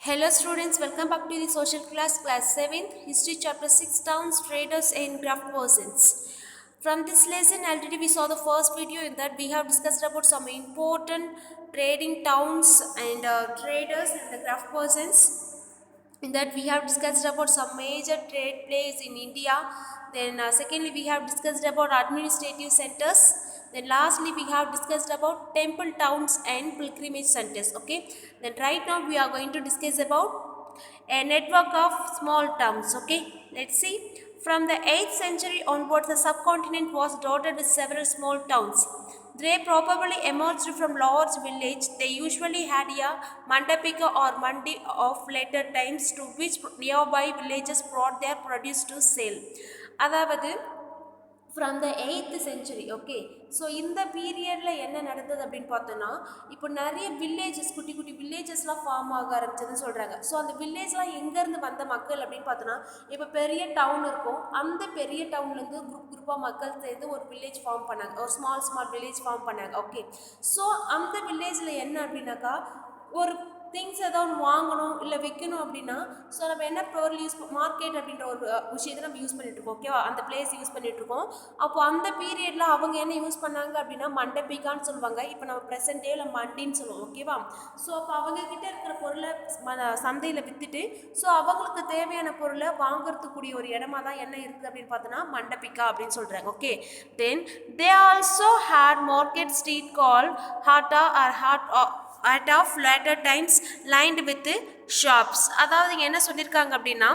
Hello students, welcome back to the social class 7th, history chapter 6, towns, traders and craft persons. From this lesson already we saw the first video. In that we have discussed about some important trading towns and traders and the craft persons. In that we have discussed about some major trade plays in India. Then secondly we have discussed about administrative centers. Then lastly we have discussed about temple towns and pilgrimage centers. Okay, then right now we are going to discuss about a network of small towns. Okay, let's see. From the 8th century onwards, the subcontinent was dotted with several small towns. They probably emerged from large village. They usually had a mandapika or mandi of later times, to which nearby villages brought their produce to sale. அதாவது from the 8th century. Okay, so இந்த பீரியடில் என்ன நடந்தது அப்படின்னு பார்த்தோன்னா, இப்போ நிறைய villages, குட்டி குட்டி வில்லேஜஸ்லாம் ஃபார்ம் ஆக ஆரம்பிச்சதுன்னு சொல்கிறாங்க. ஸோ அந்த வில்லேஜ்லாம் எங்கேருந்து வந்த மக்கள் அப்படின்னு பார்த்தோன்னா, இப்போ பெரிய டவுன் இருக்கும், அந்த பெரிய டவுன்லேருந்து குரூப்பாக மக்கள் சேர்ந்து ஒரு வில்லேஜ் ஃபார்ம் பண்ணாங்க, ஒரு ஸ்மால் வில்லேஜ் ஃபார்ம் பண்ணாங்க. ஓகே, ஸோ அந்த வில்லேஜில் என்ன அப்படின்னாக்கா, ஒரு திங்ஸ் ஏதாவது வாங்கணும் இல்லை விற்கணும் அப்படின்னா, ஸோ நம்ம என்ன பொருள் மார்க்கெட் அப்படின்ற ஒரு விஷயத்தை நம்ம யூஸ் பண்ணிகிட்ருக்கோம். ஓகேவா, அந்த பிளேஸ் யூஸ் பண்ணிகிட்ருக்கோம். அப்போது அந்த பீரியடில் அவங்க என்ன யூஸ் பண்ணாங்க அப்படின்னா மண்டபிக்கான்னு சொல்லுவாங்க. இப்போ நம்ம ப்ரெசென்ட் டேவில் மண்டின்னு சொல்லுவோம். ஓகேவா, ஸோ அப்போ அவங்கக்கிட்ட இருக்கிற பொருளை சந்தையில் விற்றுட்டு, ஸோ அவங்களுக்கு தேவையான பொருளை வாங்குறதுக்கூடிய ஒரு இடமா தான் என்ன இருக்குது அப்படின்னு பார்த்தோன்னா மண்டபிக்கா அப்படின்னு சொல்கிறாங்க. Okay, then they also had market street கால் ஹாட்டா ஆர் at of later times lined with shops. அதாவது என்ன சொல்லியிருக்காங்க அப்படின்னா,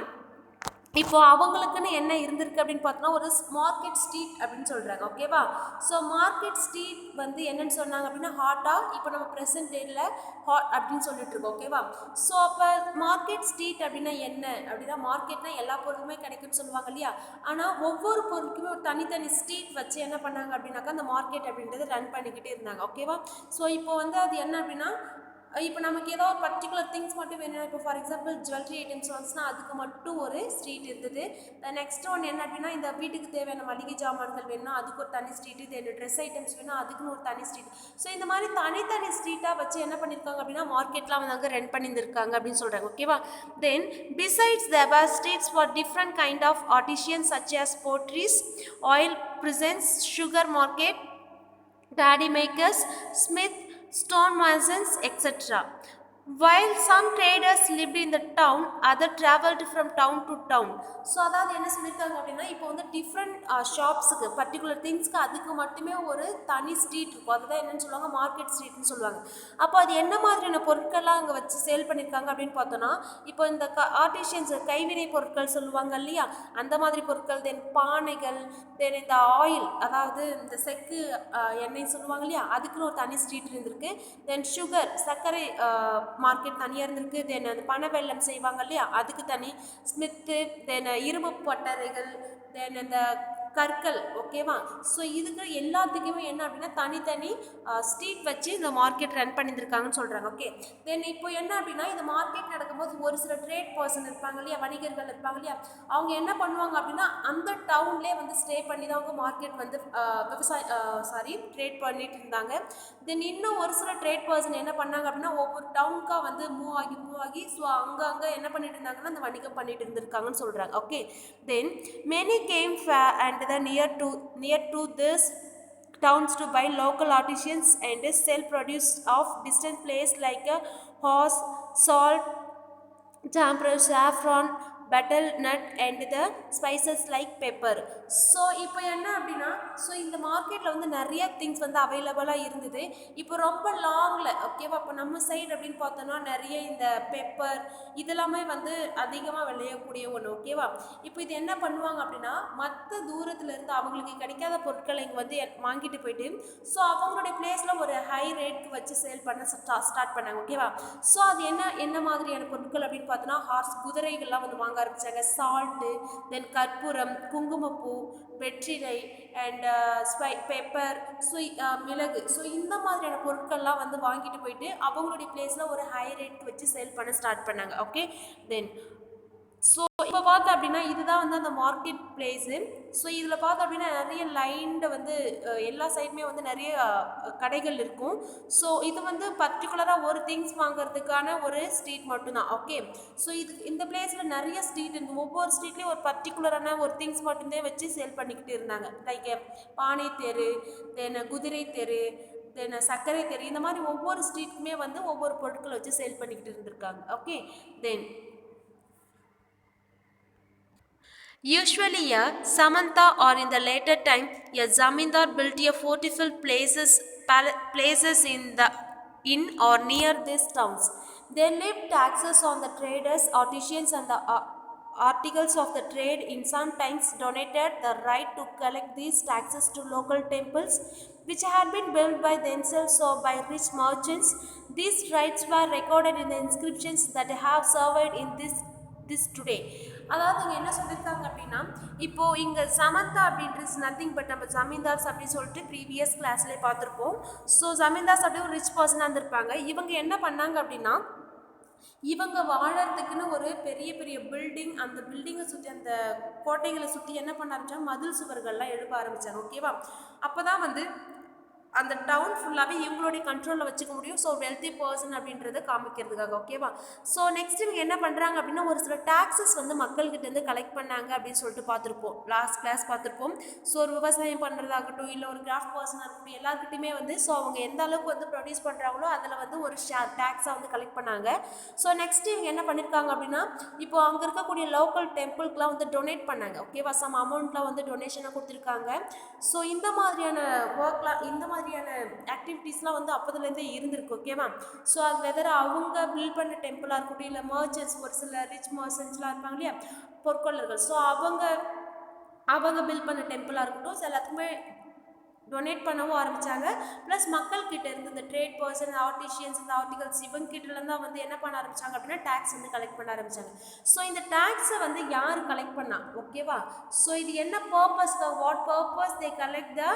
இப்போ அவங்களுக்குன்னு என்ன இருந்திருக்கு அப்படின்னு பார்த்தோன்னா ஒரு மார்க்கெட் ஸ்ட்ரீட் அப்படின்னு சொல்கிறாங்க. ஓகேவா, ஸோ மார்க்கெட் ஸ்ட்ரீட் வந்து என்னென்னு சொன்னாங்க அப்படின்னா ஹாட்டாக, இப்போ நம்ம ப்ரெசென்ட் டேயில் ஹாட் அப்படின்னு சொல்லிட்டு இருக்கோம். ஓகேவா, ஸோ அப்போ மார்க்கெட் ஸ்ட்ரீட் அப்படின்னா என்ன அப்படின்னா, மார்க்கெட்னா எல்லா பொருளுமே கிடைக்கும்னு சொல்லுவாங்க இல்லையா, ஆனால் ஒவ்வொரு பொருளுக்குமே ஒரு தனித்தனி ஸ்ட்ரீட் வச்சு என்ன பண்ணாங்க அப்படின்னாக்கா அந்த மார்க்கெட் அப்படின்றத ரன் பண்ணிக்கிட்டே இருந்தாங்க. ஓகேவா, ஸோ இப்போ வந்து அது என்ன அப்படின்னா, இப்போ நமக்கு ஏதோ ஒரு பர்டிகுலர் திங்ஸ் மட்டும் வேணும். இப்போ ஃபார் எக்ஸாம்பிள் ஜுவல்லரி ஐட்டம்ஸ் வந்துச்சுன்னா அதுக்கு மட்டும் ஒரு ஸ்ட்ரீட் இருந்தது. நெக்ஸ்ட் ஒன் என்ன அப்படின்னா, இந்த வீட்டுக்கு தேவையான மளிகை ஜாமான்கள் வேணும்னா அதுக்கு ஒரு தனி ஸ்ட்ரீட்டு, தென் ட்ரெஸ் ஐட்டம்ஸ் வேணும் அதுக்குன்னு ஒரு தனி ஸ்ட்ரீட். ஸோ இந்த மாதிரி தனித்தனி ஸ்ட்ரீட்டாக வச்சு என்ன பண்ணியிருக்காங்க அப்படின்னா மார்க்கெட்லாம் வந்து அங்கே ரன் பண்ணியிருந்திருக்காங்க அப்படின்னு சொல்கிறாங்க. ஓகேவா, தென் besides there were streets for different kind of artisans such as potteries, oil presents, sugar market, daddy makers, smith, stonemasons, etc. While some traders lived in the town, others traveled from town to town. So அதாவது என்ன சொல்லியிருக்காங்க அப்படின்னா, இப்போ வந்து different ஷாப்ஸுக்கு particular திங்ஸ்க்கு அதுக்கு மட்டுமே ஒரு தனி ஸ்ட்ரீட் இருக்கும். அதுதான் என்னென்னு சொல்லுவாங்க மார்க்கெட் ஸ்ட்ரீட்னு சொல்லுவாங்க. அப்போ அது என்ன மாதிரியான பொருட்கள்லாம் அங்கே வச்சு சேல் பண்ணியிருக்காங்க அப்படின்னு பார்த்தோன்னா, இப்போ இந்த ஆர்டிஷியன்ஸ் கைவினை பொருட்கள் சொல்லுவாங்க இல்லையா, அந்த மாதிரி பொருட்கள், தென் பானைகள், தென் இந்த ஆயில், அதாவது இந்த செக்கு எண்ணெய் சொல்லுவாங்க இல்லையா, அதுக்குன்னு ஒரு தனி ஸ்ட்ரீட் இருந்திருக்கு. தென் சுகர், சர்க்கரை மார்க்கெட் தனியாக இருந்திருக்கு. தென் அந்த பனை வெல்லம் செய்வாங்க இல்லையா, அதுக்கு தனி. ஸ்மித்து, தென் இரும்பு பட்டறைகள், தென் அந்த கற்கள். ஓகேவா, ஸோ இதுக்கு எல்லாத்துக்குமே என்ன அப்படின்னா தனித்தனி ஸ்ட்ரீட் வச்சு இந்த மார்க்கெட் ரன் பண்ணியிருக்காங்கன்னு சொல்கிறாங்க. ஓகே, தென் இப்போ என்ன அப்படின்னா இந்த மார்க்கெட் நடக்கும்போது ஒரு சில ட்ரேட் பர்சன் இருப்பாங்க இல்லையா, வணிகர்கள் இருப்பாங்க இல்லையா, அவங்க என்ன பண்ணுவாங்க அப்படின்னா அந்த டவுன்லேயே வந்து ஸ்டே பண்ணி தான் அவங்க மார்க்கெட் வந்து ட்ரேட் பண்ணிட்டு இருந்தாங்க. தென் இன்னும் ஒரு சில ட்ரேட் பர்சன் என்ன பண்ணாங்க அப்படின்னா ஒவ்வொரு டவுனுக்காக வந்து மூவ் ஆகி ஸோ அங்கே என்ன பண்ணிட்டு இருந்தாங்கன்னா அந்த வணிகம் பண்ணிட்டு இருந்திருக்காங்கன்னு சொல்கிறாங்க. Okay, then many came and the near to this towns to buy local artisans and sell produce of distant place like horse, salt, tamper, saffron, betel nut and the spices like pepper. So இப்போ என்ன அப்படின்னா, so இந்த மார்க்கெட்டில் வந்து நிறைய things வந்து அவைலபிளாக இருந்தது. இப்போ ரொம்ப லாங்கில். ஓகேவா, இப்போ நம்ம சைடு அப்படின்னு பார்த்தோன்னா நிறைய இந்த பெப்பர் இதெல்லாமே வந்து அதிகமாக விளையக்கூடிய ஒன்று. ஓகேவா, இப்போ இது என்ன பண்ணுவாங்க அப்படின்னா மற்ற தூரத்தில் இருந்து அவங்களுக்கு கிடைக்காத பொருட்களை இங்கே வந்து வாங்கிட்டு போயிட்டு ஸோ அவங்களுடைய பிளேஸில் ஒரு ஹை ரேட்க்கு வச்சு சேல் பண்ண ஸ்டார்ட் பண்ணாங்க. ஓகேவா, ஸோ அது என்ன மாதிரியான பொருட்கள் அப்படின்னு பார்த்தோன்னா ஹார்ஸ், குதிரைகள்லாம் வந்து வாங்க ஆரம்பித்தாங்க. சால்ட்டு, தென் கற்பூரம், குங்குமப்பூ, வெற்றிலை அண்ட் பெப்பர், மிளகு. ஸோ இந்த மாதிரியான பொருட்கள்லாம் வந்து வாங்கிட்டு போயிட்டு அவங்களுடைய பிளேஸில் ஒரு ஹை ரேட் வச்சு சேல் பண்ண ஸ்டார்ட் பண்ணாங்க. ஓகே, தென் ஸோ இப்போ பார்த்தோம் அப்படின்னா இதுதான் வந்து அந்த மார்க்கெட் பிளேஸு. ஸோ இதில் பார்த்தோம் அப்படின்னா நிறைய லைனில் வந்து எல்லா சைடுமே வந்து நிறைய கடைகள் இருக்கும். ஸோ இது வந்து பர்டிகுலராக ஒரு திங்ஸ் வாங்குறதுக்கான ஒரு ஸ்ட்ரீட் மட்டும்தான். ஓகே, ஸோ இந்த பிளேஸில் நிறைய ஸ்ட்ரீட் இருக்குது. ஒவ்வொரு ஸ்ட்ரீட்லேயும் ஒரு பர்டிகுலரான ஒரு திங்ஸ் மட்டும்தான் வச்சு சேல் பண்ணிக்கிட்டு இருந்தாங்க. லைக் பானை தெரு, தென் குதிரை தெரு, தென் சர்க்கரை தெரு, இந்த மாதிரி ஒவ்வொரு ஸ்ட்ரீட்டுக்குமே வந்து ஒவ்வொரு பொருட்களை வச்சு சேல் பண்ணிக்கிட்டு இருந்திருக்காங்க. Okay, then usually a Samantha or in the later time a Zamindar built a fortified places in or near these towns. They lived taxes on the traders, artisans and the articles of the trade. In sometimes donated the right to collect these taxes to local temples which had been built by themselves or by rich merchants. These rights were recorded in the inscriptions that have survived in this today. அதாவது இங்கே என்ன சொல்லியிருக்காங்க அப்படின்னா, இப்போது இங்கே சமந்தா அப்படின்றது nothing but நம்ம ஜமீன்தார்ஸ் அப்படின்னு சொல்லிட்டு ப்ரீவியஸ் கிளாஸ்லேயே பார்த்துருப்போம். ஸோ ஜமீன்தார்ஸ் அப்படி ஒரு ரிச் பர்சனாக இருந்திருப்பாங்க. இவங்க என்ன பண்ணாங்க அப்படின்னா, இவங்க வாழறதுக்குன்னு ஒரு பெரிய பெரிய பில்டிங், அந்த பில்டிங்கை சுற்றி அந்த கோட்டைகளை சுற்றி என்ன பண்ண ஆரம்பிச்சாங்க, மதில் சுவர்கள்லாம் எழுப்ப ஆரம்பித்தாங்க. ஓகேவா, அப்போ தான் வந்து அந்த டவுன் ஃபுல்லாகவே இவங்களுடைய கண்ட்ரோலில் வச்சுக்க முடியும். ஸோ வெல்த்தி பர்சன் அப்படின்றத காமிக்கிறதுக்காக. ஓகேவா, ஸோ நெக்ஸ்ட் இவங்க என்ன பண்ணுறாங்க அப்படின்னா, ஒரு சில டாக்ஸஸ் வந்து மக்கள்கிட்டேருந்து கலெக்ட் பண்ணாங்க அப்படின்னு சொல்லிட்டு பார்த்துருப்போம், லாஸ்ட் கிளாஸ் பார்த்துருப்போம். ஸோ ஒரு விவசாயம் பண்ணுறதாகட்டும், இல்லை ஒரு கிராஃப்ட் பர்சனாக இருக்கட்டும், எல்லாருக்கிட்டையுமே வந்து ஸோ அவங்க எந்த அளவுக்கு வந்து ப்ரொடியூஸ் பண்ணுறாங்களோ அதில் வந்து ஒரு டேக்ஸாக வந்து கலெக்ட் பண்ணாங்க. ஸோ நெக்ஸ்ட் இவங்க என்ன பண்ணியிருக்காங்க அப்படின்னா, இப்போ அங்கே இருக்கக்கூடிய லோக்கல் டெம்பிள்க்குலாம் வந்து டொனேட் பண்ணாங்க. ஓகேவா, சம் அமௌண்ட்லாம் வந்து டொனேஷனாக கொடுத்துருக்காங்க. ஸோ இந்த மாதிரியான ஒர்க்லாம், இந்த மாதிரியான ஆக்டிவிட்டீஸ்லாம் வந்து அப்போதுலேருந்தே இருந்திருக்கு. ஓகேவா, ஸோ அது வெதர் அவங்க பில்ட் பண்ண டெம்பிளாக இருக்கட்டும், இல்லை மர்ச்சன்ட்ஸ், ஒரு சில ரிச் மர்ச்சன்ட்ஸ்லாம் இருப்பாங்க இல்லையா, பொற்கொள்ளர்கள், ஸோ அவங்க பில்ட் பண்ண டெம்பிளாக இருக்கட்டும், ஸோ எல்லாத்துக்குமே டொனேட் பண்ணவும் ஆரம்பித்தாங்க. ப்ளஸ் மக்கள்கிட்ட இருந்து இந்த ட்ரேட் பர்சன், ஆர்டிஷியன்ஸ், இந்த ஆர்டிகல்ஸ் இவங்ககிட்டலாம் தான் வந்து என்ன பண்ண ஆரம்பித்தாங்க அப்படின்னா, டேக்ஸ் வந்து கலெக்ட் பண்ண ஆரம்பித்தாங்க. ஸோ இந்த டேக்ஸை வந்து யார் கலெக்ட் பண்ணா? ஓகேவா, ஸோ இது என்ன purpose, what purpose they collect the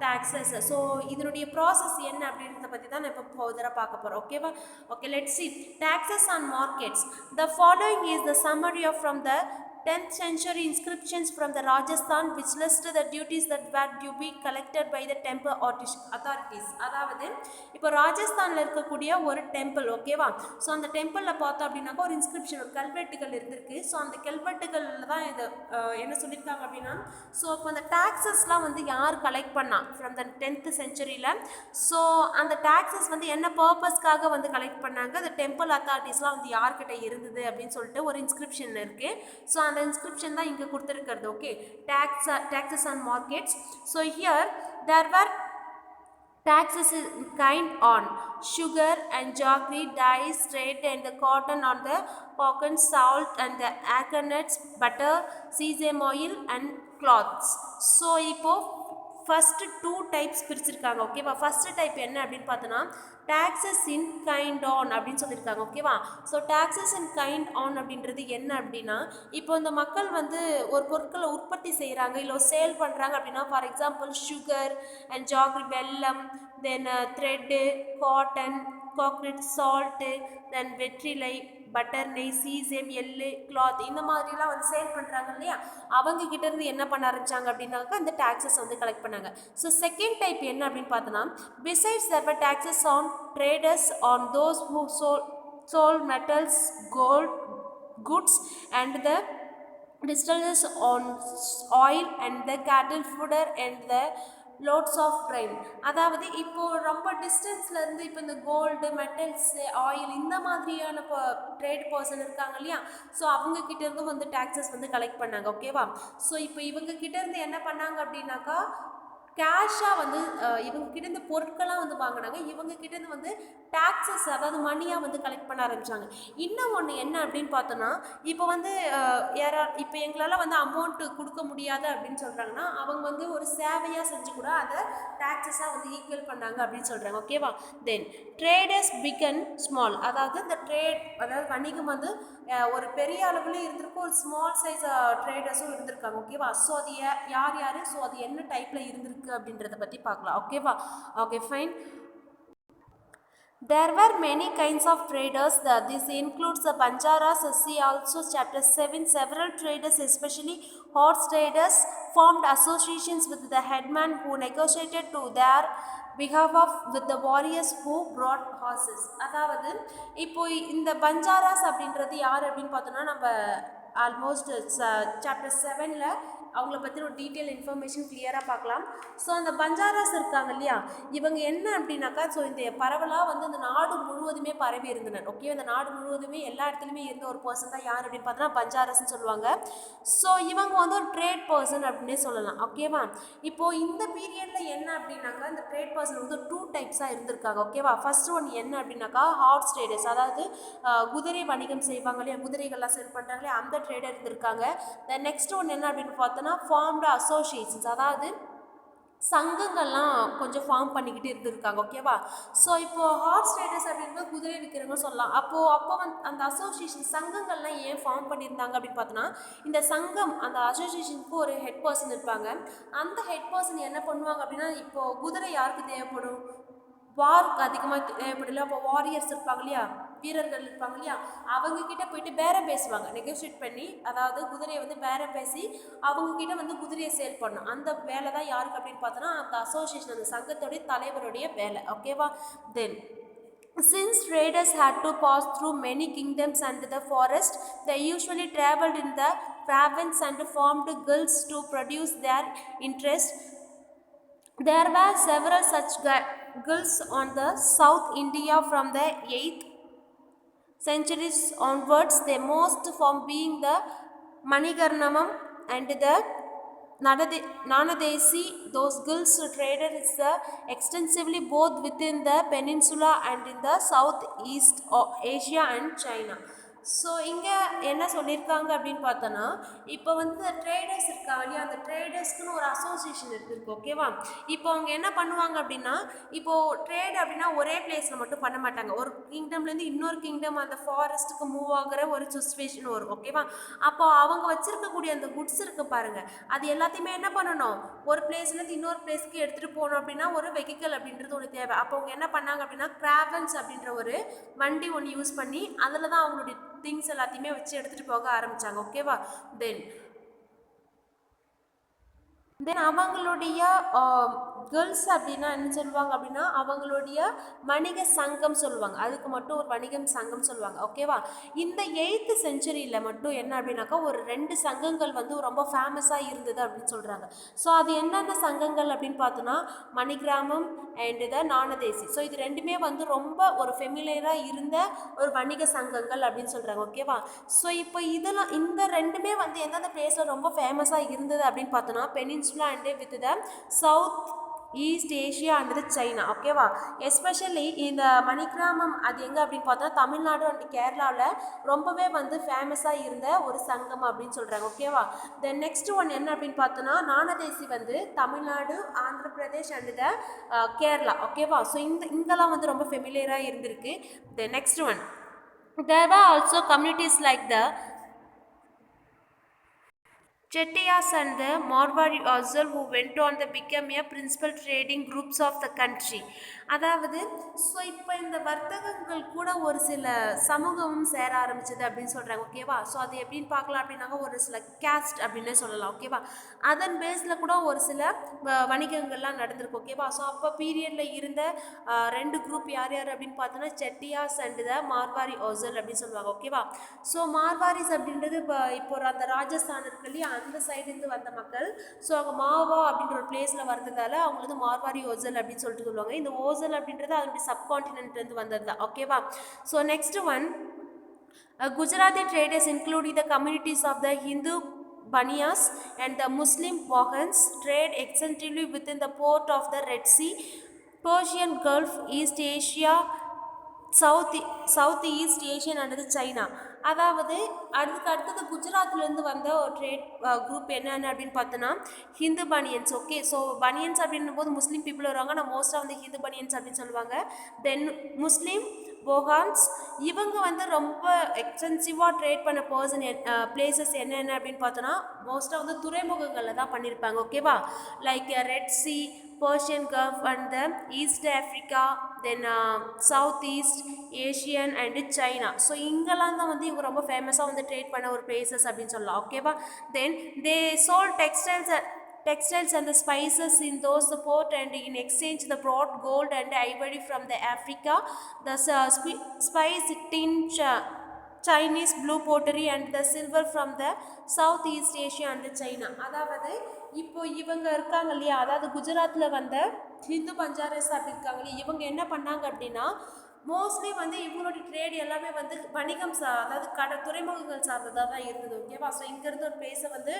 taxes. So இதனுடைய ப்ராசஸ் என்ன அப்படின்றத பற்றி தான் நான் இப்போ ஃபர்தராக பார்க்க போகிறோம். ஓகேவா, okay, let's see taxes on markets. The following is the summary of from the 10th century inscriptions from the Rajasthan which list the duties that were to be collected by the temple authorities. அதாவது இப்போ ராஜஸ்தானில் இருக்கக்கூடிய ஒரு temple. ஓகேவா, so அந்த டெம்பிளில் பார்த்தோம் அப்படின்னாக்கா ஒரு இன்ஸ்கிரிப்ஷன், ஒரு கல்வெட்டுகள் இருந்திருக்கு. ஸோ அந்த கல்வெட்டுகளில் தான் இது என்ன சொல்லியிருக்காங்க அப்படின்னா, ஸோ இப்போ அந்த டாக்ஸஸ்லாம் வந்து யார் கலெக்ட் பண்ணா ஃப்ரம் த 10th centuryயில். ஸோ அந்த டாக்ஸஸ் வந்து என்ன பர்பஸ்க்காக வந்து கலெக்ட் பண்ணாங்க, அந்த டெம்பிள் அத்தாரிட்டிஸ்லாம் வந்து யார்கிட்ட இருந்தது அப்படின்னு சொல்லிட்டு ஒரு இன்ஸ்கிரிப்ஷன் இருக்குது. ஸோ அந்த இன்ஸ்கிரிப்ஷன் தான் இங்கே கொடுத்துருக்கிறது. Okay, taxes on markets. So here there were taxes in kind on sugar and jaggery, dyes, thread and the cotton, on the coconut, salt and the acornuts, butter, sesame oil and cloths. So இப்போ first 2 types பிரிச்சிருக்காங்க. ஓகேவா, first type என்ன அப்படின்னு பார்த்தோன்னா, taxes in kind on அப்படின்னு சொல்லியிருக்காங்க. ஓகேவா, so taxes in kind on அப்படின்றது என்ன அப்படின்னா, இப்போ இந்த மக்கள் வந்து ஒரு பொருட்களை உற்பத்தி செய்கிறாங்க, இல்லை சேல் பண்ணுறாங்க அப்படின்னா, for example sugar and jaggery, வெல்லம், தென் த்ரெட்டு, காட்டன், கோகனட், சால்ட்டு, தென் வெற்றிலை, பட்டர், நெய், சீசேம், எள்ளு, கிளாத், இந்த மாதிரிலாம் வந்து சேல் பண்ணுறாங்க இல்லையா, அவங்க கிட்டேருந்து என்ன பண்ண ஆரம்பித்தாங்க அப்படின்னாக்கா இந்த டாக்ஸஸ் வந்து கலெக்ட் பண்ணாங்க. ஸோ செகண்ட் டைப் என்ன அப்படின்னு பார்த்தோன்னா, besides there were taxes on traders, on those who sold metals, gold, goods and the distillers, on oil and the cattle fodder and the loads of train. அதாவது இப்போது ரொம்ப டிஸ்டன்ஸ்லேருந்து இப்போ இந்த gold, metals, oil, இந்த மாதிரியான ட்ரேட் பர்சன் இருக்காங்க இல்லையா, so அவங்கக்கிட்டேருந்து வந்து டாக்ஸஸ் வந்து கலெக்ட் பண்ணாங்க. ஓகேவா, ஸோ இப்போ இவங்கக்கிட்டேருந்து என்ன பண்ணாங்க அப்படின்னாக்கா, கேஷாக வந்து இவங்ககிட்ட இந்த பொருட்கள்லாம் வந்து வாங்கினாங்க. இவங்ககிட்டேருந்து வந்து டாக்ஸஸ், அதாவது மணியாக வந்து கலெக்ட் பண்ண ஆரம்பித்தாங்க. இன்னும் ஒன்று என்ன அப்படின்னு பார்த்தோன்னா, இப்போ வந்து இப்போ எங்களால் வந்து அமௌண்ட்டு கொடுக்க முடியாது அப்படின்னு சொல்கிறாங்கன்னா, அவங்க வந்து ஒரு சேவையாக செஞ்சு கூட அதை டாக்ஸஸாக வந்து ஈக்குவல் பண்ணாங்க அப்படின்னு சொல்கிறாங்க. ஓகேவா, தென் ட்ரேடர்ஸ் பிகன் ஸ்மால். அதாவது இந்த அதாவது வணிகம் வந்து ஒரு பெரிய அளவுலேயும் இருந்திருக்கும், ஒரு ஸ்மால் சைஸ் ட்ரேடர்ஸும் இருந்திருக்காங்க. ஓகேவா, ஸோ அது யார், ஸோ அது என்ன டைப்பில் இருந்திருக்கு அப்படின்றத பற்றி பார்க்கலாம். ஓகேவா, okay fine. There were many kinds of traders. This includes the Banjaras. See also chapter 7. Several traders, especially horse traders, formed associations with the headman who negotiated to their behalf with the warriors who brought horses. அதாவது இப்போ இந்த பஞ்சாராஸ் அப்படின்றது யார் அப்படின்னு பார்த்தோம்னா நம்ம almost chapter 7ல் அவங்கள பற்றி ஒரு டீட்டெயில் இன்ஃபர்மேஷன் கிளியராக பார்க்கலாம். ஸோ அந்த பஞ்சாராஸ் இருக்காங்க இல்லையா, இவங்க என்ன அப்படின்னாக்கா, ஸோ இந்த பரவலாக வந்து இந்த நாடு முழுவதுமே பரவி இருந்தனர். ஓகே, இந்த நாடு முழுவதுமே எல்லா இடத்துலையுமே இருந்த ஒரு பர்சன் தான் யார் அப்படின்னு பார்த்தோன்னா பஞ்சாரஸ்ன்னு சொல்லுவாங்க. ஸோ இவங்க வந்து ஒரு ட்ரேட் பர்சன் அப்படின்னே சொல்லலாம். ஓகேவா, இப்போது இந்த பீரியடில் என்ன அப்படின்னாக்கா இந்த ட்ரேட் பர்சன் வந்து 2 டைப்ஸாக இருந்திருக்காங்க. ஓகேவா, ஃபர்ஸ்ட் ஒன் என்ன அப்படின்னாக்கா ஹார்ஸ் ட்ரேடர்ஸ், அதாவது குதிரை வணிகம் செய்வாங்க இல்லையா, குதிரைகள்லாம் செல் பண்ணுறாங்க இல்லையா, அந்த ட்ரேடர் இருந்திருக்காங்க. தென் நெக்ஸ்ட் ஒன் என்ன அப்படின்னு பார்த்தோன்னா ஃபார்ம்டு அசோசியேஷன்ஸ், அதாவது சங்கங்கள்லாம் கொஞ்சம் ஃபார்ம் பண்ணிக்கிட்டு இருந்திருக்காங்க. ஓகேவா, ஸோ இப்போது ஹார்ஸ் ட்ரேடர்ஸ் அப்படிங்கும்போது குதிரை விற்கிறவங்க சொல்லலாம். அப்போ வந்து அந்த அசோசியேஷன் சங்கங்கள்லாம் ஏன் ஃபார்ம் பண்ணியிருந்தாங்க அப்படின்னு பார்த்தோன்னா, இந்த சங்கம் அந்த அசோசியேஷனுக்கு ஒரு ஹெட் பர்சன் இருப்பாங்க. அந்த ஹெட் பர்சன் என்ன பண்ணுவாங்க அப்படின்னா, இப்போது குதிரை யாருக்கு தேவைப்படும், வார்க்கு அதிகமாக தேவைப்படல. அப்போ வாரியர்ஸ் இருப்பாங்க இல்லையா, வீரர்கள் இருப்பாங்க இல்லையா, அவங்கக்கிட்ட போயிட்டு பேரம் பேசுவாங்க, நெகோஷியேட் பண்ணி, அதாவது குதிரையை வந்து பேரம் பேசி அவங்கக்கிட்ட வந்து குதிரையை சேல் பண்ணணும். அந்த வேலை தான் யாருக்கு அப்படின்னு பார்த்தோன்னா அந்த அசோசியேஷன், அந்த சங்கத்தோடைய தலைவருடைய வேலை. ஓகேவா, தென் since traders had to pass through many kingdoms and the forest, they usually traveled in the caravans and formed guilds to produce their interest. There were several such guilds on the South India from the 8th centuries onwards, the most from being the Manikarnamam and the Nanadesi. Those guilds traded extensively both within the peninsula and in the Southeast Asia and China. So இங்கே என்ன சொல்லியிருக்காங்க அப்படின்னு பார்த்தோன்னா, இப்போ வந்து இந்த traders இருக்காங்க இல்லையா, அந்த ட்ரேடர்ஸ்க்குன்னு ஒரு அசோசியேஷன் இருக்குது. ஓகேவா, இப்போ அவங்க என்ன பண்ணுவாங்க அப்படின்னா, இப்போது ட்ரேட் அப்படின்னா ஒரே பிளேஸில் மட்டும் பண்ண மாட்டாங்க. ஒரு கிங்டம்லேருந்து இன்னொரு கிங்டம் அந்த ஃபாரஸ்ட்டுக்கு மூவ் ஆகிற ஒரு சுச்சுவேஷன் வரும். ஓகேவா, அப்போ அவங்க வச்சுருக்கக்கூடிய அந்த குட்ஸ் இருக்குது பாருங்கள், அது எல்லாத்தையுமே என்ன பண்ணணும், ஒரு பிளேஸ்லேருந்து இன்னொரு பிளேஸ்க்கு எடுத்துகிட்டு போகணும் அப்படின்னா ஒரு வெஹிக்கல் அப்படின்றது ஒன்று தேவை. அப்போ அவங்க என்ன பண்ணாங்க அப்படின்னா கிராவன்ஸ் அப்படின்ற ஒரு வண்டி ஒன்று யூஸ் பண்ணி அதில் தான் அவங்களுடைய திங்ஸ் எல்லாத்தையுமே வச்சு எடுத்துகிட்டு போக ஆரம்பித்தாங்க. ஓகேவா, தென் அவங்களுடைய கேர்ள்ஸ் அப்படின்னா என்ன சொல்லுவாங்க அப்படின்னா அவங்களுடைய வணிக சங்கம் சொல்லுவாங்க, அதுக்கு மட்டும் ஒரு வணிகம் சங்கம் சொல்லுவாங்க. ஓகேவா, இந்த 8th செஞ்சுரியில் மட்டும் என்ன அப்படின்னாக்கா ஒரு 2 சங்கங்கள் வந்து ரொம்ப ஃபேமஸாக இருந்தது அப்படின்னு சொல்கிறாங்க. ஸோ அது என்னென்ன சங்கங்கள் அப்படின்னு பார்த்தோன்னா மணிகிராமம் அண்ட் த நானதேசி. ஸோ இது ரெண்டுமே வந்து ரொம்ப ஒரு ஃபெமிலியராக இருந்த ஒரு வணிக சங்கங்கள் அப்படின்னு சொல்கிறாங்க. ஓகேவா, ஸோ இப்போ இதெல்லாம் இந்த ரெண்டுமே வந்து எந்தெந்த பிளேஸில் ரொம்ப ஃபேமஸாக இருந்தது அப்படின்னு பார்த்தோன்னா peninsula and with the south east Asia and China. ஓகேவா, எஸ்பெஷலி இந்த மணிகிராமம் அது எங்கே அப்படின்னு பார்த்தா தமிழ்நாடு அண்ட் கேரளாவில் ரொம்பவே வந்து ஃபேமஸாக இருந்த ஒரு சங்கம் அப்படின்னு சொல்கிறாங்க. ஓகேவா, தென் நெக்ஸ்ட் ஒன் என்ன அப்படின்னு பார்த்தோன்னா நானதேசி வந்து தமிழ்நாடு, ஆந்திர பிரதேஷ் அண்ட் த கேரளா. ஓகேவா, ஸோ இங்கெல்லாம் வந்து ரொம்ப ஃபெமிலியராக இருந்திருக்கு. Then next one, there were also communities like the Chettiars and the Marwari also who went on to become a principal trading groups of the country. அதாவது ஸோ இப்போ இந்த வர்த்தகங்கள் கூட ஒரு சில சமூகமும் சேர ஆரம்பிச்சது அப்படின்னு சொல்கிறாங்க. ஓகேவா, ஸோ அது எப்படின்னு பார்க்கலாம் அப்படின்னாக்கா ஒரு சில கேஸ்ட் அப்படின்னு சொல்லலாம். ஓகேவா, அதன் பேஸில் கூட ஒரு சில வணிகங்கள்லாம் நடந்திருக்கு. ஓகேவா, ஸோ அப்போ பீரியடில் இருந்த 2 குரூப் யார் யார் அப்படின்னு பார்த்தோன்னா செட்டியாஸ் அண்ட் த மார்வாரி ஓசல் அப்படின்னு சொல்லுவாங்க. ஓகேவா, ஸோ மார்வாரிஸ் அப்படின்றது இப்போ அந்த ராஜஸ்தான் இருக்கு இல்லையா, அந்த சைடுலேருந்து வந்த மக்கள். ஸோ அவங்க மாவா அப்படின்ற ஒரு பிளேஸில் வந்ததால் அவங்க வந்து மார்வாரி ஓசல் அப்படின்னு சொல்லிட்டு சொல்லுவாங்க. இந்த ஓசல் அப்படின்றது அதனுடைய சப்கான்டினென்ட்லேருந்து வந்தது தான். ஓகேவா, so next one, Gujarati traders including the communities of the Hindu Baniyas and the Muslim Wahans trade extensively within the port of the Red Sea, Persian Gulf, East Asia, south east Asian and China. அதாவது அடுத்தது குஜராத்லேருந்து வந்த ஒரு trade group என்னென்ன அப்படின்னு பார்த்தோன்னா Hindu banians. Okay, so banians அப்படின்னும் போது முஸ்லீம் people வருவாங்க, நான் மோஸ்ட்டாக வந்து ஹிந்து பனியன்ஸ் அப்படின்னு சொல்லுவாங்க. தென் முஸ்லீம் போகான்ஸ். இவங்க வந்து ரொம்ப எக்ஸ்டென்சிவாக ட்ரேட் பண்ண பிளேசஸ் என்னென்ன அப்படின்னு பார்த்தோன்னா மோஸ்ட்டாக வந்து துறைமுகங்களில் தான் பண்ணியிருப்பாங்க. ஓகேவா, like red sea, Persian gulf and the east Africa, தென் south east Asian and China. So இங்கெல்லாம் தான் வந்து இவங்க ரொம்ப ஃபேமஸாக வந்து ட்ரேட் பண்ண ஒரு பிளேசஸ் அப்படின்னு சொல்லலாம். ஓகேவா, then they sold textiles and the spices in those port, and in exchange the brought gold and ivory from the Africa, the spice tin, Chinese blue pottery and the silver from the Southeast Asia and China. அதாவது இப்போ இவங்க இருக்காங்க இல்லையா, அதாவது குஜராத்தில் வந்த ஹிந்து பஞ்சாரஸ் அப்படி இருக்காங்க இல்லையா, இவங்க என்ன பண்ணாங்க அப்படின்னா மோஸ்ட்லி வந்து இவங்களோட ட்ரேட் எல்லாமே வந்து வணிகம் அதாவது துறைமுகங்கள் சார்ந்ததாக தான் இருந்தது. ஓகேவா, ஸோ இங்கேருந்து ஒரு பிளேஸை வந்து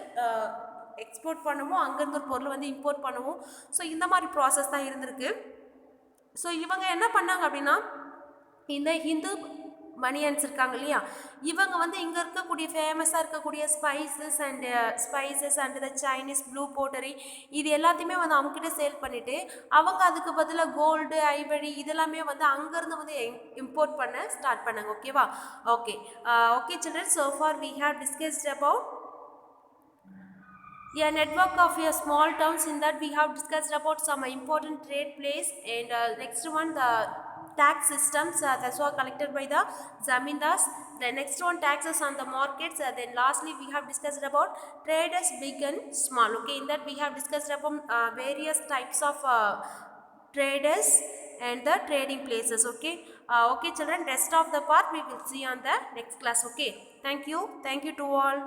எக்ஸ்போர்ட் பண்ணவும் அங்கேருந்து ஒரு பொருளை வந்து இம்போர்ட் பண்ணவும், ஸோ இந்த மாதிரி ப்ராசஸ் தான் இருந்திருக்கு. ஸோ இவங்க என்ன பண்ணாங்க அப்படின்னா இந்த ஹிந்து மணியன்ஸ் இருக்காங்க இல்லையா, இவங்க வந்து இங்கே இருக்கக்கூடிய ஃபேமஸாக இருக்கக்கூடிய spices and the Chinese blue pottery இது எல்லாத்தையுமே வந்து அவங்ககிட்ட சேல் பண்ணிவிட்டு அவங்க அதுக்கு பதிலாக கோல்டு ஐவரி இதெல்லாமே வந்து அங்கேருந்து வந்து இம்போர்ட் பண்ண ஸ்டார்ட் பண்ணாங்க. ஓகேவா, okay children, so far we have discussed about a network of your small towns. In that we have discussed about some important trade place, and next one the tax systems that's all collected by the zamindars. The next one taxes on the markets. Then lastly we have discussed about traders big and small. Okay, in that we have discussed about various types of traders and the trading places. Okay children, rest of the part we will see on the next class. Okay, thank you to all.